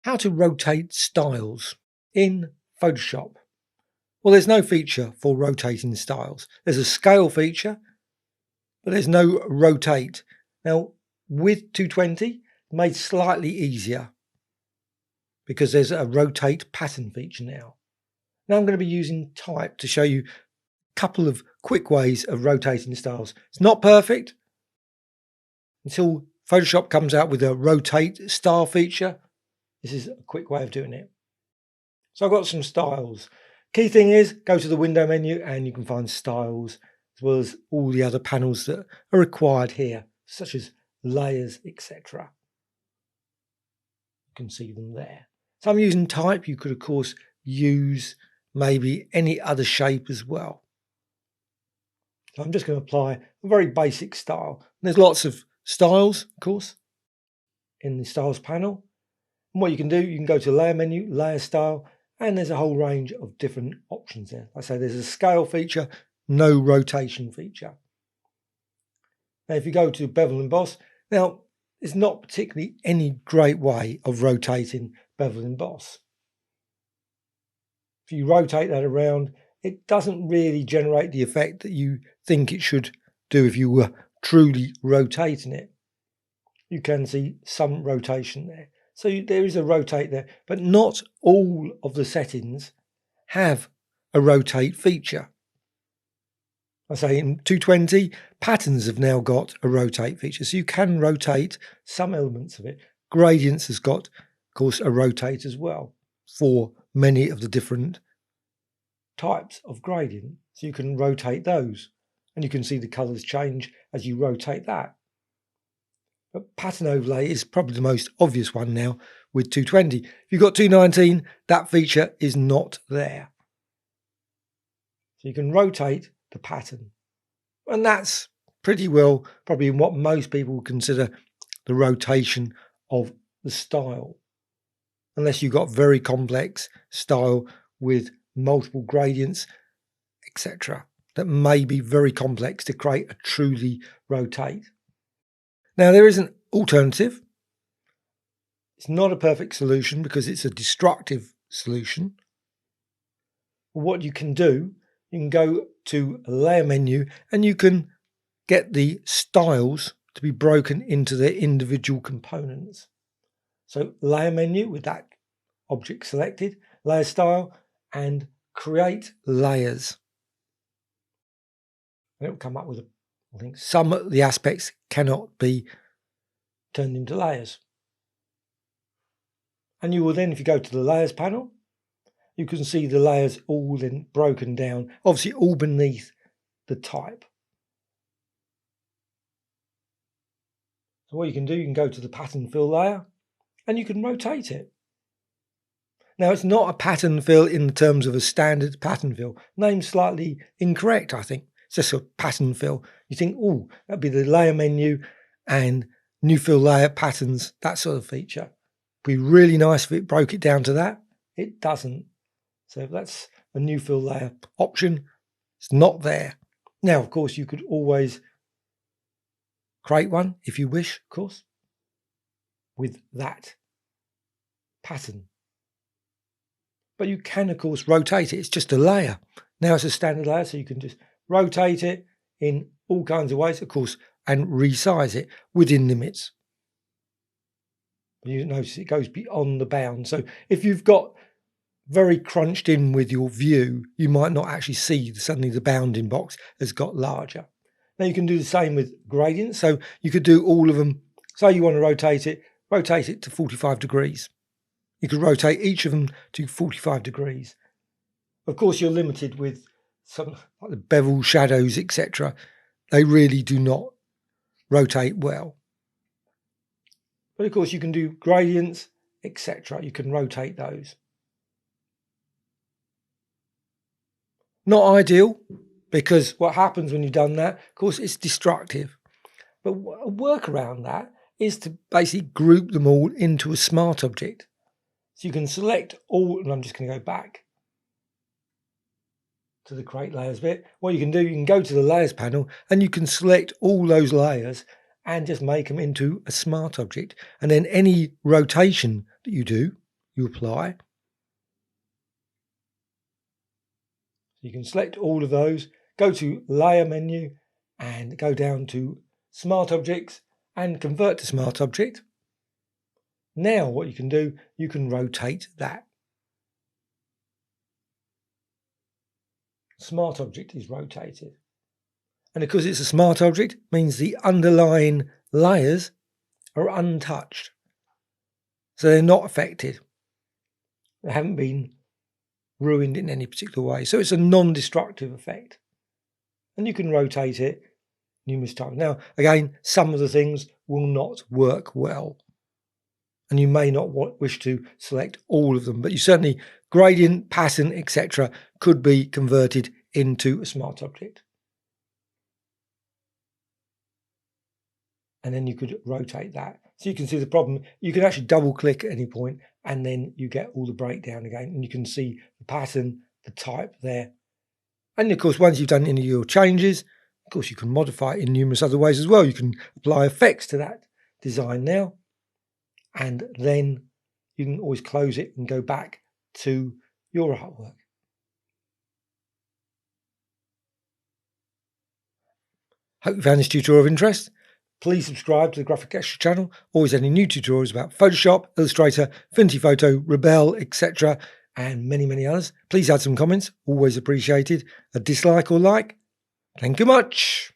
How to rotate styles in Photoshop. Well, there's no feature for rotating styles. There's a scale feature, but there's no rotate. Now, with 220, made slightly easier because there's a rotate pattern feature now. Now I'm going to be using type to show you a couple of quick ways of rotating styles. It's not perfect until Photoshop comes out with a rotate style feature. This is a quick way of doing it. So I've got some styles. Key thing is go to the window menu and you can find styles as well as all the other panels that are required here, such as layers, etc. You can see them there. So I'm using type. You could of course use maybe any other shape as well. So I'm just going to apply a very basic style. There's lots of styles, of course, in the styles panel. And what you can do, you can go to layer menu, layer style, and there's a whole range of different options there. Like I say, there's a scale feature, no rotation feature. Now, if you go to bevel emboss, now it's not particularly any great way of rotating bevel emboss. If you rotate that around, it doesn't really generate the effect that you think it should do if you were truly rotating it. You can see some rotation there. So there is a rotate there, but not all of the settings have a rotate feature. I say in 220, patterns have now got a rotate feature, so you can rotate some elements of it. Gradients has got, of course, a rotate as well for many of the different types of gradient. So you can rotate those, and you can see the colors change as you rotate that. But pattern overlay is probably the most obvious one now with 220. If you've got 219, that feature is not there. So you can rotate the pattern. And that's pretty well probably what most people would consider the rotation of the style. Unless you've got very complex style with multiple gradients, etc. That may be very complex to create a truly rotate. Now, there is an alternative. It's not a perfect solution because it's a destructive solution. What you can do, you can go to a layer menu and you can get the styles to be broken into their individual components. So layer menu with that object selected, layer style, and create layers. And it will come up with I think some of the aspects cannot be turned into layers. And you will then, if you go to the layers panel, you can see the layers all then broken down, obviously all beneath the type. So what you can do, you can go to the pattern fill layer and you can rotate it. Now, it's not a pattern fill in terms of a standard pattern fill. Name's slightly incorrect, I think. It's just a pattern fill. You think, oh, that'd be the layer menu and new fill layer patterns, that sort of feature. It'd be really nice if it broke it down to that. It doesn't. So if that's a new fill layer option, it's not there. Now, of course, you could always create one if you wish, of course, with that pattern. But you can, of course, rotate it. It's just a layer. Now it's a standard layer, so you can just rotate it in all kinds of ways, of course, and resize it within limits. You notice it goes beyond the bound. So if you've got very crunched in with your view, you might not actually see suddenly the bounding box has got larger. Now you can do the same with gradients. So you could do all of them. Say you want to rotate it to 45 degrees. You could rotate each of them to 45 degrees. Of course, you're limited with some like the bevel shadows, etc. They really do not rotate well. But of course, you can do gradients, etc. You can rotate those. Not ideal, because what happens when you've done that, of course, it's destructive. But a workaround that is to basically group them all into a smart object. So you can select all, and I'm just going to go back to the create layers bit. What you can do, you can go to the layers panel and you can select all those layers and just make them into a smart object. And then any rotation that you do, you apply. You can select all of those, go to Layer menu and go down to Smart Objects and Convert to Smart Object. Now what you can do, you can rotate that. Smart Object is rotated. And because it's a smart object, means the underlying layers are untouched. So they're not affected. They haven't been ruined in any particular way. So it's a non-destructive effect. And you can rotate it numerous times. Now, again, some of the things will not work well. And you may not wish to select all of them, but you certainly, gradient, pattern, etc. could be converted into a smart object. And then you could rotate that. So you can see the problem. You can actually double click at any point and then you get all the breakdown again. And you can see the pattern, the type there. And of course, once you've done any of your changes, of course, you can modify it in numerous other ways as well. You can apply effects to that design now. And then you can always close it and go back to your artwork. Hope you found this tutorial of interest. Please subscribe to the Graphicxtras channel. Always any new tutorials about Photoshop, Illustrator, Affinity Photo, Rebel, etc. and many, many others. Please add some comments. Always appreciated. A dislike or like. Thank you much.